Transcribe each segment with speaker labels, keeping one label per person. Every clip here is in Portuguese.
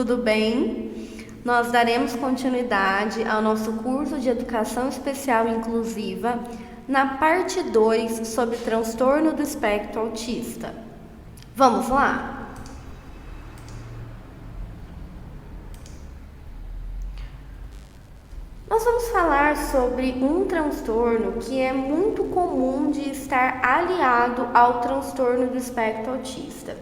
Speaker 1: tudo bem? Nós daremos continuidade ao nosso curso de Educação Especial Inclusiva na parte 2 sobre transtorno do espectro autista. Vamos lá? Nós vamos falar sobre um transtorno que é muito comum de estar aliado ao transtorno do espectro autista.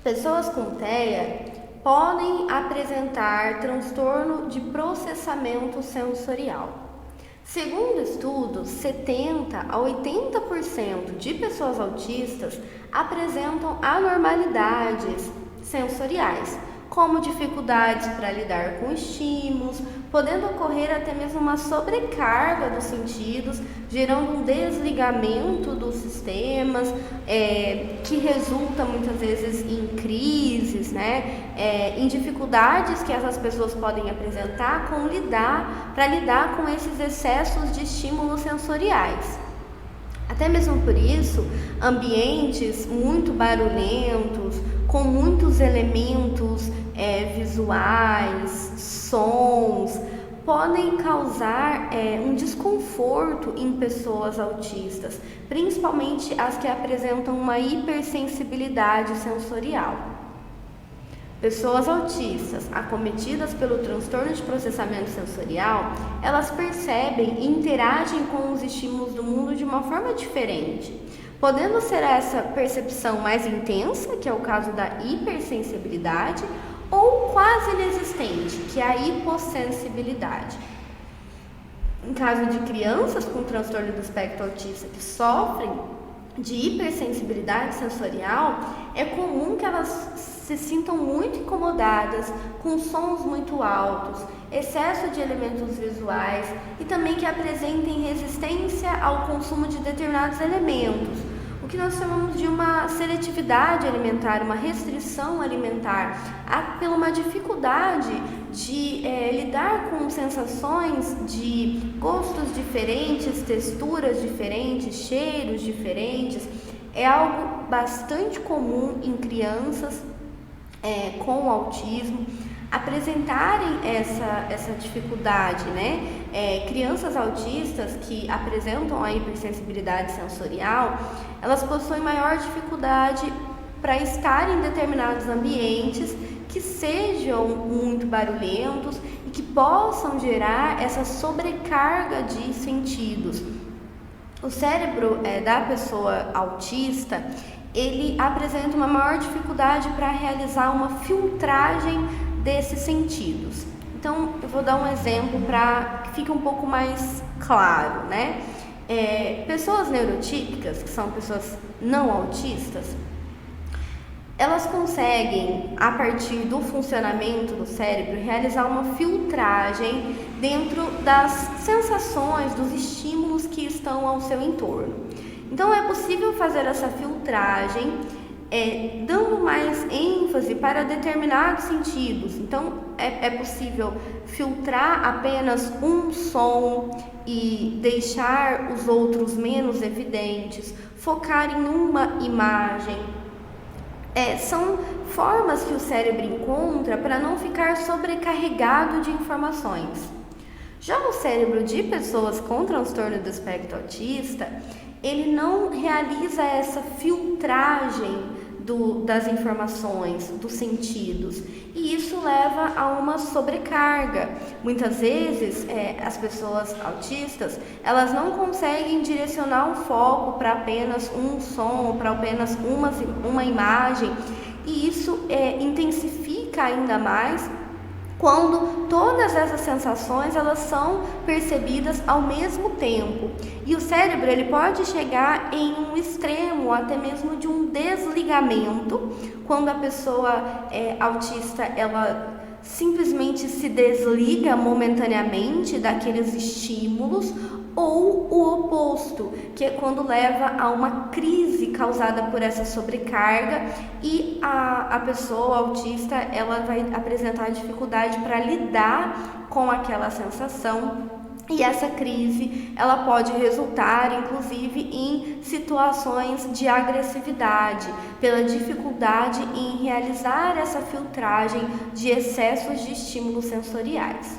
Speaker 1: Pessoas com TEA podem apresentar transtorno de processamento sensorial. Segundo estudos, 70 a 80% de pessoas autistas apresentam anormalidades sensoriais, como dificuldades para lidar com estímulos, podendo ocorrer até mesmo uma sobrecarga dos sentidos, gerando um desligamento dos sistemas, que resulta muitas vezes em crises, em dificuldades que essas pessoas podem apresentar para lidar com esses excessos de estímulos sensoriais. Até mesmo por isso, ambientes muito barulhentos, com muitos elementos visuais, sons, podem causar um desconforto em pessoas autistas, principalmente as que apresentam uma hipersensibilidade sensorial. Pessoas autistas acometidas pelo transtorno de processamento sensorial, elas percebem e interagem com os estímulos do mundo de uma forma diferente, podendo ser essa percepção mais intensa, que é o caso da hipersensibilidade, ou quase inexistente, que é a hipossensibilidade. Em caso de crianças com transtorno do espectro autista que sofrem de hipersensibilidade sensorial, é comum que elas se sintam muito incomodadas com sons muito altos, excesso de elementos visuais e também que apresentem resistência ao consumo de determinados elementos, o que nós chamamos de uma seletividade alimentar, uma restrição alimentar, pela uma dificuldade de lidar com sensações de gostos diferentes, texturas diferentes, cheiros diferentes. É algo bastante comum em crianças com autismo apresentarem essa dificuldade, crianças autistas que apresentam a hipersensibilidade sensorial, elas possuem maior dificuldade para estar em determinados ambientes que sejam muito barulhentos e que possam gerar essa sobrecarga de sentidos. O cérebro da pessoa autista, ele apresenta uma maior dificuldade para realizar uma filtragem desses sentidos. Então, eu vou dar um exemplo para que fique um pouco mais claro, pessoas neurotípicas, que são pessoas não autistas, elas conseguem, a partir do funcionamento do cérebro, realizar uma filtragem dentro das sensações, dos estímulos que estão ao seu entorno. Então, é possível fazer essa filtragem dando mais ênfase para determinados sentidos. Então, é possível filtrar apenas um som e deixar os outros menos evidentes, focar em uma imagem. São formas que o cérebro encontra para não ficar sobrecarregado de informações. Já o cérebro de pessoas com transtorno do espectro autista, ele não realiza essa filtragem das informações, dos sentidos, e isso leva a uma sobrecarga. Muitas vezes as pessoas autistas, elas não conseguem direcionar o foco para apenas um som, para apenas uma imagem, e isso intensifica ainda mais quando todas essas sensações elas são percebidas ao mesmo tempo. E o cérebro ele pode chegar em um extremo, até mesmo de um desligamento, quando a pessoa autista ela simplesmente se desliga momentaneamente daqueles estímulos, ou o oposto, que é quando leva a uma crise causada por essa sobrecarga e a pessoa autista ela vai apresentar dificuldade para lidar com aquela sensação E essa crise, ela pode resultar, inclusive, em situações de agressividade, pela dificuldade em realizar essa filtragem de excessos de estímulos sensoriais.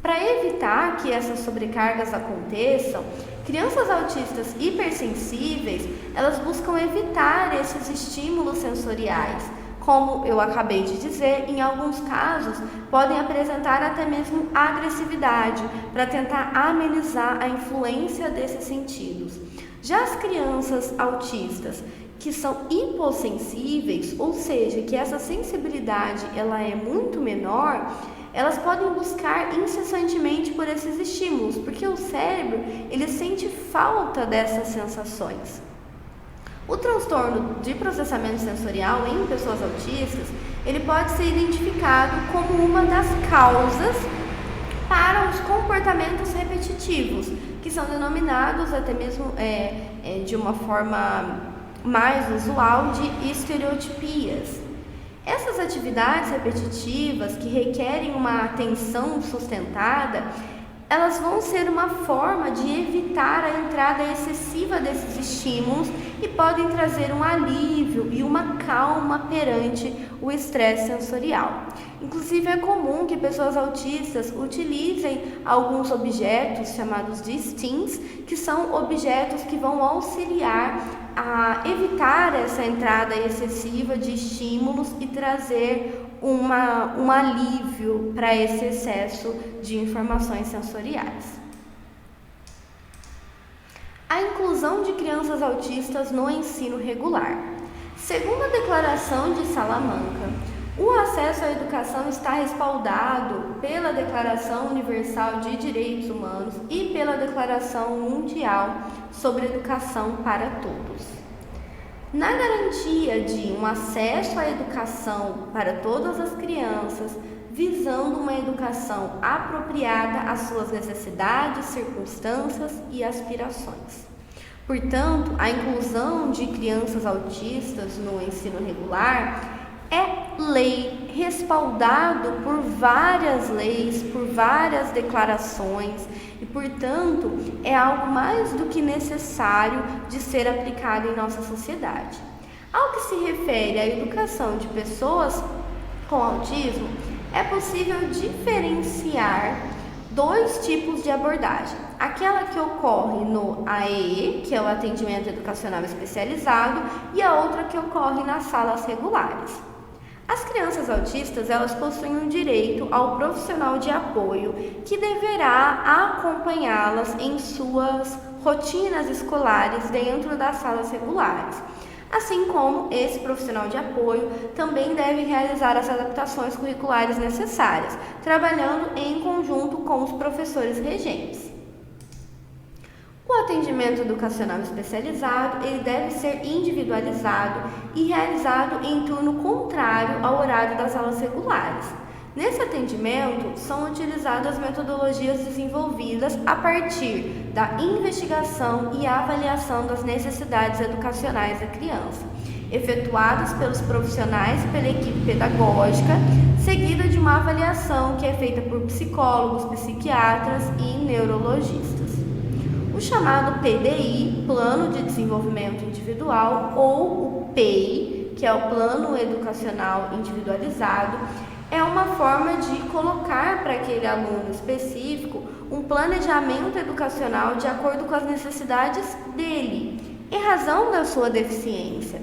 Speaker 1: Para evitar que essas sobrecargas aconteçam, crianças autistas hipersensíveis, elas buscam evitar esses estímulos sensoriais. Como eu acabei de dizer, em alguns casos podem apresentar até mesmo agressividade para tentar amenizar a influência desses sentidos. Já as crianças autistas que são hipossensíveis, ou seja, que essa sensibilidade ela é muito menor, elas podem buscar incessantemente por esses estímulos, porque o cérebro ele sente falta dessas sensações. O transtorno de processamento sensorial em pessoas autistas, ele pode ser identificado como uma das causas para os comportamentos repetitivos, que são denominados até mesmo de uma forma mais usual de estereotipias. Essas atividades repetitivas que requerem uma atenção sustentada, elas vão ser uma forma de evitar a entrada excessiva desses estímulos e podem trazer um alívio e uma calma perante o estresse sensorial. Inclusive, é comum que pessoas autistas utilizem alguns objetos chamados de STIMs, que são objetos que vão auxiliar a evitar essa entrada excessiva de estímulos e trazer um alívio para esse excesso de informações sensoriais. A inclusão de crianças autistas no ensino regular. Segundo a Declaração de Salamanca, o acesso à educação está respaldado pela Declaração Universal de Direitos Humanos e pela Declaração Mundial sobre Educação para Todos. Na garantia de um acesso à educação para todas as crianças, visando uma educação apropriada às suas necessidades, circunstâncias e aspirações. Portanto, a inclusão de crianças autistas no ensino regular é lei, respaldado por várias leis, por várias declarações e, portanto, é algo mais do que necessário de ser aplicado em nossa sociedade. Ao que se refere à educação de pessoas com autismo, é possível diferenciar dois tipos de abordagem. Aquela que ocorre no AEE, que é o atendimento educacional especializado, e a outra que ocorre nas salas regulares. As crianças autistas, elas possuem um direito ao profissional de apoio que deverá acompanhá-las em suas rotinas escolares dentro das salas regulares. Assim como esse profissional de apoio também deve realizar as adaptações curriculares necessárias, trabalhando em conjunto com os professores regentes. O atendimento educacional especializado, ele deve ser individualizado e realizado em turno contrário ao horário das aulas regulares. Nesse atendimento, são utilizadas metodologias desenvolvidas a partir da investigação e avaliação das necessidades educacionais da criança, efetuadas pelos profissionais e pela equipe pedagógica, seguida de uma avaliação que é feita por psicólogos, psiquiatras e neurologistas. O chamado PDI, Plano de Desenvolvimento Individual, ou o PEI, que é o Plano Educacional Individualizado, é uma forma de colocar para aquele aluno específico um planejamento educacional de acordo com as necessidades dele, em razão da sua deficiência.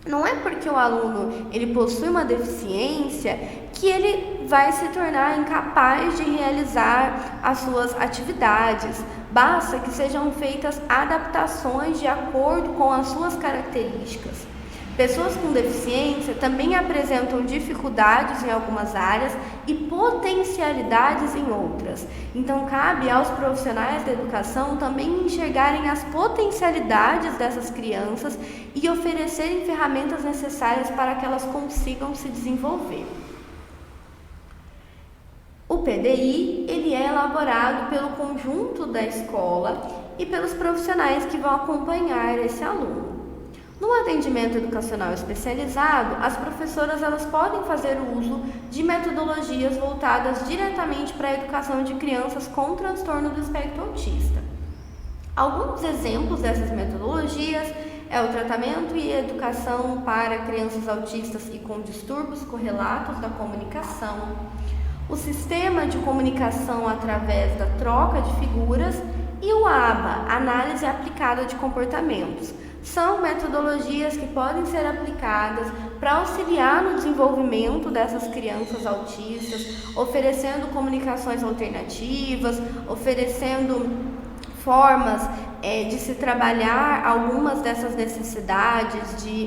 Speaker 1: Não é porque o aluno ele possui uma deficiência que ele vai se tornar incapaz de realizar as suas atividades. Basta que sejam feitas adaptações de acordo com as suas características. Pessoas com deficiência também apresentam dificuldades em algumas áreas e potencialidades em outras. Então, cabe aos profissionais da educação também enxergarem as potencialidades dessas crianças e oferecerem ferramentas necessárias para que elas consigam se desenvolver. O PDI, ele é elaborado pelo conjunto da escola e pelos profissionais que vão acompanhar esse aluno. No atendimento educacional especializado, as professoras elas podem fazer o uso de metodologias voltadas diretamente para a educação de crianças com transtorno do espectro autista. Alguns exemplos dessas metodologias é o tratamento e educação para crianças autistas e com distúrbios correlatos da comunicação, o sistema de comunicação através da troca de figuras e o ABA, análise aplicada de comportamentos. São metodologias que podem ser aplicadas para auxiliar no desenvolvimento dessas crianças autistas, oferecendo comunicações alternativas, oferecendo formas de se trabalhar algumas dessas necessidades, de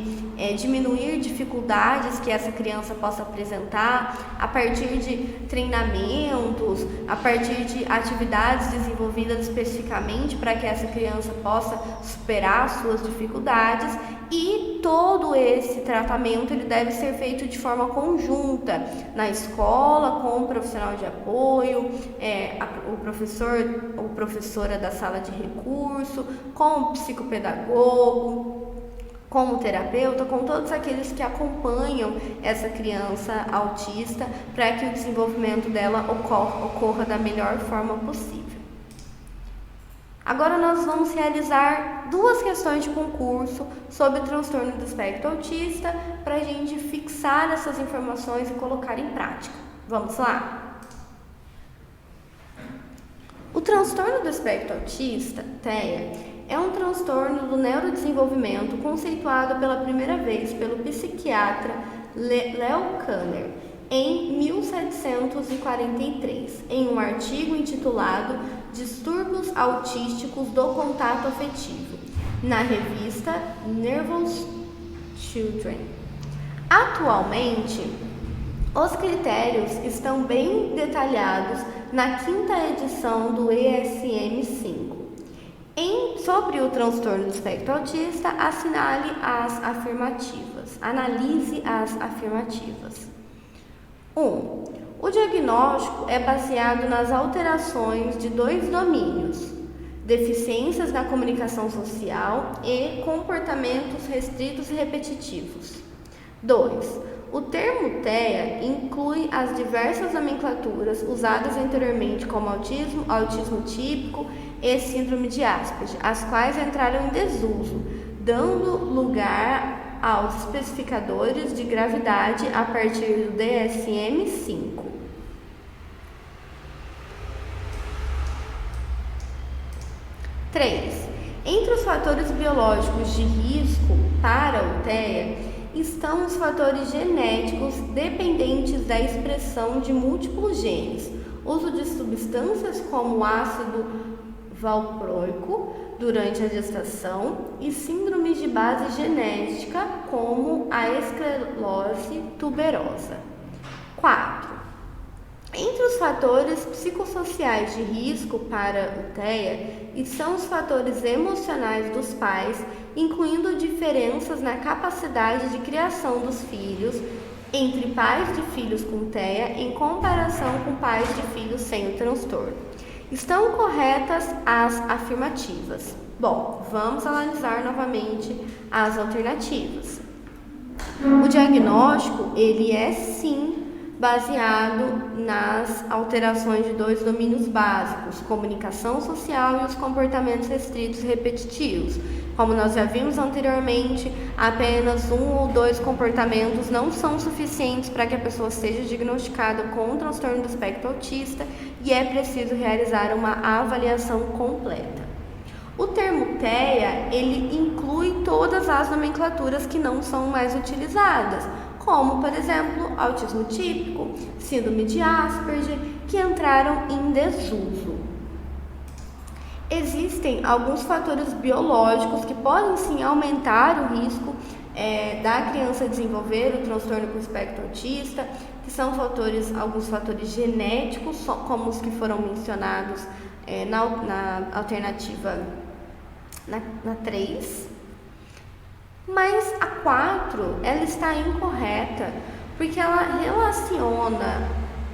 Speaker 1: diminuir dificuldades que essa criança possa apresentar a partir de treinamentos, a partir de atividades desenvolvidas especificamente para que essa criança possa superar suas dificuldades. E todo esse tratamento ele deve ser feito de forma conjunta na escola, com o profissional de apoio, o professor ou professora da sala de recurso, com o psicopedagogo, com o terapeuta, com todos aqueles que acompanham essa criança autista para que o desenvolvimento dela ocorra da melhor forma possível. Agora nós vamos realizar 2 questões de concurso sobre transtorno do espectro autista para a gente fixar essas informações e colocar em prática. Vamos lá? O transtorno do espectro autista, TEA, é um transtorno do neurodesenvolvimento conceituado pela primeira vez pelo psiquiatra Leo Kanner em 1743, em um artigo intitulado Distúrbios Autísticos do Contato Afetivo, na revista Nervous Children. Atualmente, os critérios estão bem detalhados na 5ª edição do ESM-5. Sobre o transtorno do espectro autista, analise as afirmativas. 1. O diagnóstico é baseado nas alterações de 2 domínios: deficiências na comunicação social e comportamentos restritos e repetitivos. 2. O termo TEA inclui as diversas nomenclaturas usadas anteriormente como autismo, autismo típico e síndrome de Asperger, as quais entraram em desuso, dando lugar aos especificadores de gravidade a partir do DSM-5. 3. Entre os fatores biológicos de risco para o TEA estão os fatores genéticos dependentes da expressão de múltiplos genes, uso de substâncias como ácido valproico durante a gestação e síndromes de base genética como a esclerose tuberosa. 4. Entre os fatores psicossociais de risco para o TEA estão os fatores emocionais dos pais, incluindo diferenças na capacidade de criação dos filhos entre pais de filhos com TEA em comparação com pais de filhos sem o transtorno. Estão corretas as afirmativas? Bom, vamos analisar novamente as alternativas. O diagnóstico, ele é sim baseado nas alterações de 2 domínios básicos, comunicação social e os comportamentos restritos e repetitivos. Como nós já vimos anteriormente, apenas 1 ou 2 comportamentos não são suficientes para que a pessoa seja diagnosticada com um transtorno do espectro autista e é preciso realizar uma avaliação completa. O termo TEA, ele inclui todas as nomenclaturas que não são mais utilizadas, como, por exemplo, autismo típico, síndrome de Asperger, que entraram em desuso. Existem alguns fatores biológicos que podem sim aumentar o risco da criança desenvolver o transtorno com espectro autista, que são alguns fatores genéticos, como os que foram mencionados na alternativa na 3. Mas a 4, ela está incorreta, porque ela relaciona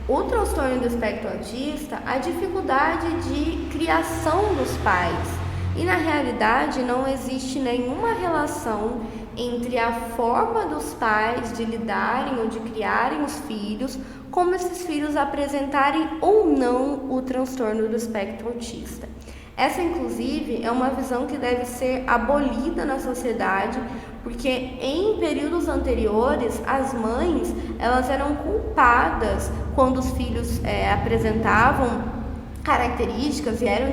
Speaker 1: o transtorno do espectro autista à dificuldade de criação dos pais. E na realidade não existe nenhuma relação entre a forma dos pais de lidarem ou de criarem os filhos, como esses filhos apresentarem ou não o transtorno do espectro autista. Essa, inclusive, é uma visão que deve ser abolida na sociedade, porque em períodos anteriores as mães elas eram culpadas quando os filhos apresentavam características e eram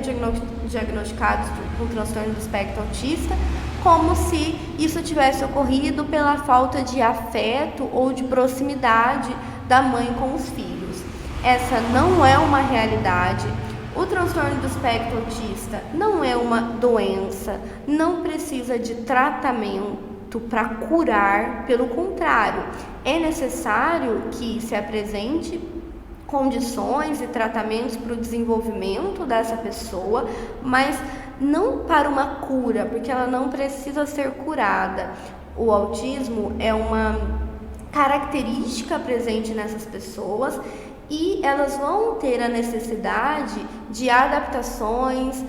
Speaker 1: diagnosticados com transtorno do espectro autista, como se isso tivesse ocorrido pela falta de afeto ou de proximidade da mãe com os filhos. Essa não é uma realidade. O transtorno do espectro autista não é uma doença, não precisa de tratamento para curar, pelo contrário, é necessário que se apresente condições e tratamentos para o desenvolvimento dessa pessoa, mas não para uma cura, porque ela não precisa ser curada. O autismo é uma característica presente nessas pessoas e elas vão ter a necessidade de adaptações,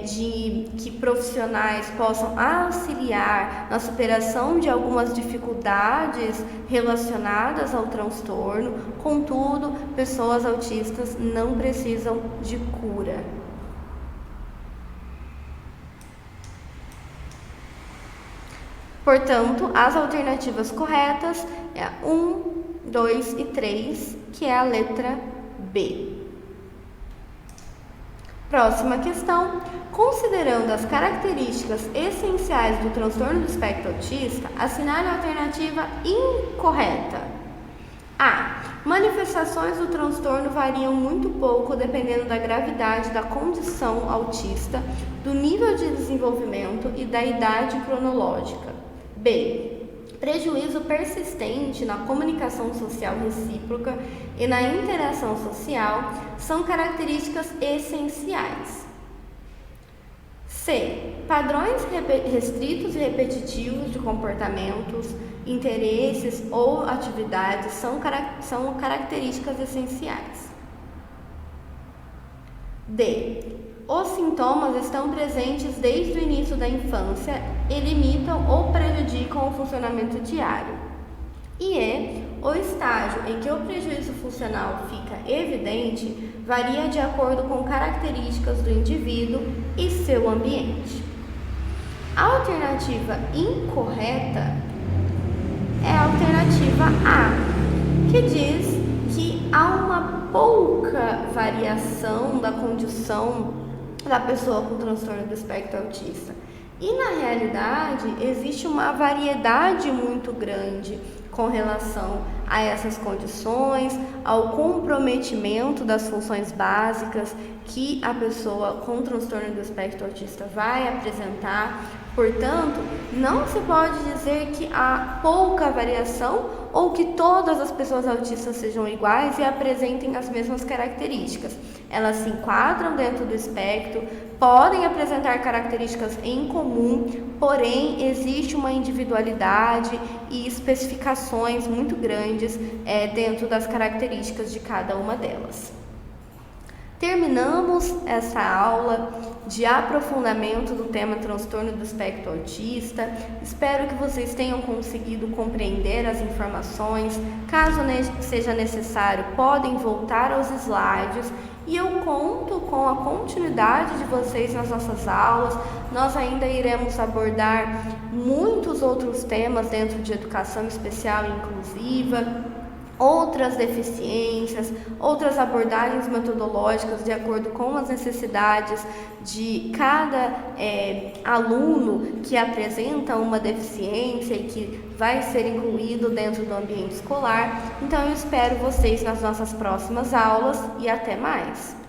Speaker 1: de que profissionais possam auxiliar na superação de algumas dificuldades relacionadas ao transtorno. Contudo, pessoas autistas não precisam de cura. Portanto, as alternativas corretas é a 1, 2 e 3, que é a letra B. Próxima questão. Considerando as características essenciais do transtorno do espectro autista, assinale a alternativa incorreta. A. Manifestações do transtorno variam muito pouco dependendo da gravidade da condição autista, do nível de desenvolvimento e da idade cronológica. B. Prejuízo persistente na comunicação social recíproca e na interação social são características essenciais. C. Padrões restritos e repetitivos de comportamentos, interesses ou atividades são características essenciais. D. Os sintomas estão presentes desde o início da infância e limitam ou prejudicam o funcionamento diário. E E. O estágio em que o prejuízo funcional fica evidente varia de acordo com características do indivíduo e seu ambiente. A alternativa incorreta é a alternativa A, que diz que há uma pouca variação da condição da pessoa com transtorno do espectro autista. E na realidade existe uma variedade muito grande com relação a essas condições, ao comprometimento das funções básicas que a pessoa com transtorno do espectro autista vai apresentar. Portanto, não se pode dizer que há pouca variação ou que todas as pessoas autistas sejam iguais e apresentem as mesmas características. Elas se enquadram dentro do espectro, podem apresentar características em comum, porém existe uma individualidade e especificações muito grandes dentro das características de cada uma delas. Terminamos essa aula de aprofundamento do tema transtorno do espectro autista. Espero que vocês tenham conseguido compreender as informações. Caso seja necessário, podem voltar aos slides e eu conto com a continuidade de vocês nas nossas aulas. Nós ainda iremos abordar muitos outros temas dentro de educação especial e inclusiva, outras deficiências, outras abordagens metodológicas de acordo com as necessidades de cada aluno que apresenta uma deficiência e que vai ser incluído dentro do ambiente escolar. Então eu espero vocês nas nossas próximas aulas e até mais!